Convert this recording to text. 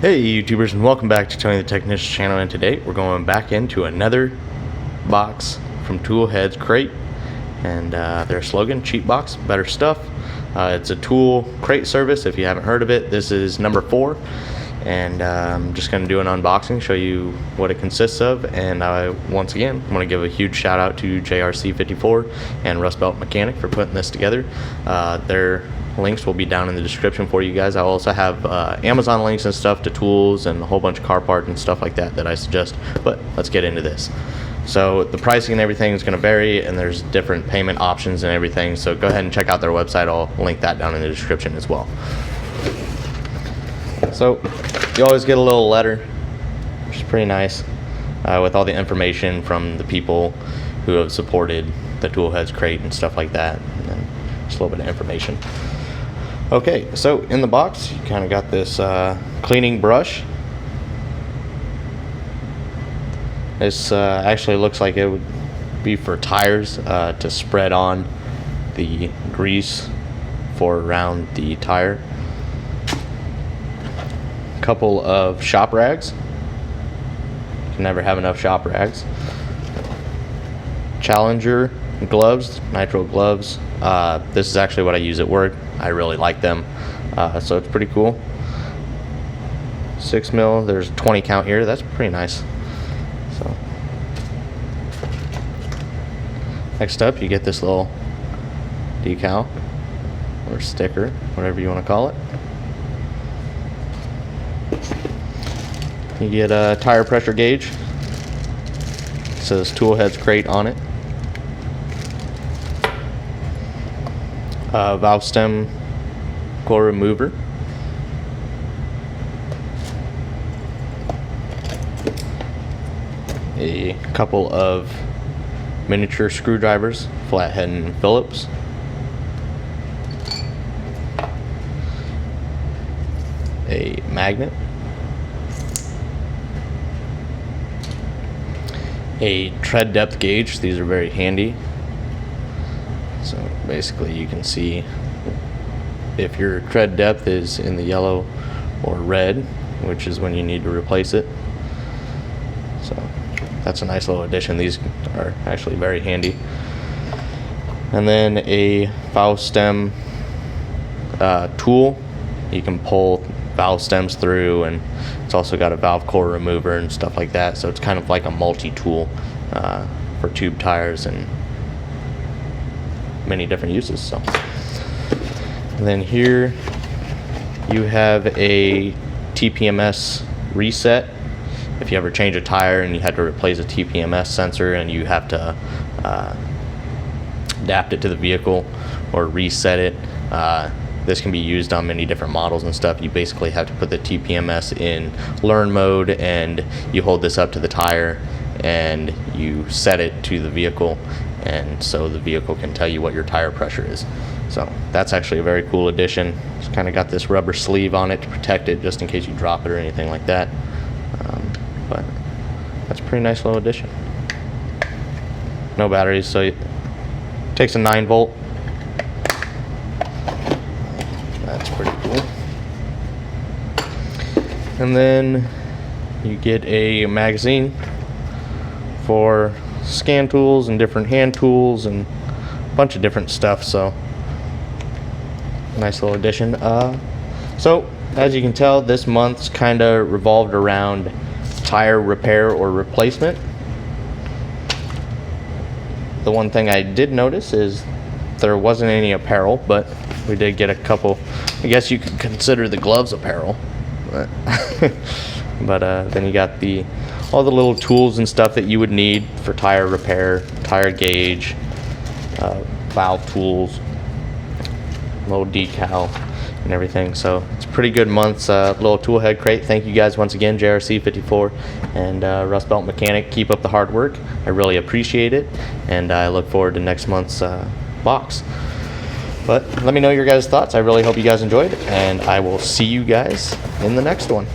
Hey YouTubers, and welcome back to Tony the Technician's channel, and today we're going back into another box from Headz crate, and their slogan, cheap box, better stuff. It's a tool crate service. If you haven't heard of it, this is number 4, and I'm just going to do an unboxing, show you what it consists of. And once again, I want to give a huge shout out to JRC54 and Rust Belt Mechanic for putting this together. Their links will be down in the description for you guys. I also have Amazon links and stuff to tools and a whole bunch of car parts and stuff like that I suggest. But let's get into this. So the pricing and everything is going to vary, and there's different payment options and everything, so go ahead and check out their website. I'll link that down in the description as well. So you always get a little letter, which is pretty nice, with all the information from the people who have supported the Headz crate and stuff like that, and then just a little bit of information. Okay, so in the box you kind of got this cleaning brush. This actually looks like it would be for tires, to spread on the grease for around the tire. A couple of shop rags. You can never have enough shop rags. Challenger gloves, nitro gloves. This is actually what I use at work. I really like them, so it's pretty cool. 6 mil. There's 20 count here. That's pretty nice. So next up, you get this little decal or sticker, whatever you want to call it. You get a tire pressure gauge. It says Headz crate on it. Valve stem core remover. A couple of miniature screwdrivers, flathead and Phillips. A magnet. A tread depth gauge. These are very handy. So basically you can see if your tread depth is in the yellow or red, which is when you need to replace it. So that's a nice little addition. These are actually very handy. And then a valve stem tool. You can pull valve stems through, and it's also got a valve core remover and stuff like that. So it's kind of like a multi-tool for tube tires and many different uses. So, and then here you have a Tpms Reset. If you ever change a tire and you had to replace a Tpms sensor and you have to adapt it to the vehicle or reset it, this can be used on many different models and stuff. You basically have to put the Tpms in learn mode, and you hold this up to the tire and you set it to the vehicle, and so the vehicle can tell you what your tire pressure is. So that's actually a very cool addition. It's kind of got this rubber sleeve on it to protect it just in case you drop it or anything like that. But that's a pretty nice little addition. No batteries, so it takes a 9-volt. That's pretty cool. And then you get a magazine for scan tools and different hand tools and a bunch of different stuff. So nice little addition. So as you can tell, this month's kind of revolved around tire repair or replacement. The one thing I did notice is there wasn't any apparel, but we did get a couple. I guess you could consider the gloves apparel, but, then you got all the little tools and stuff that you would need for tire repair, tire gauge, valve tools, little decal and everything. So it's a pretty good month's little Headz crate. Thank you guys once again, JRC54 and Rust Belt Mechanic. Keep up the hard work. I really appreciate it, and I look forward to next month's box. But let me know your guys' thoughts. I really hope you guys enjoyed, and I will see you guys in the next one.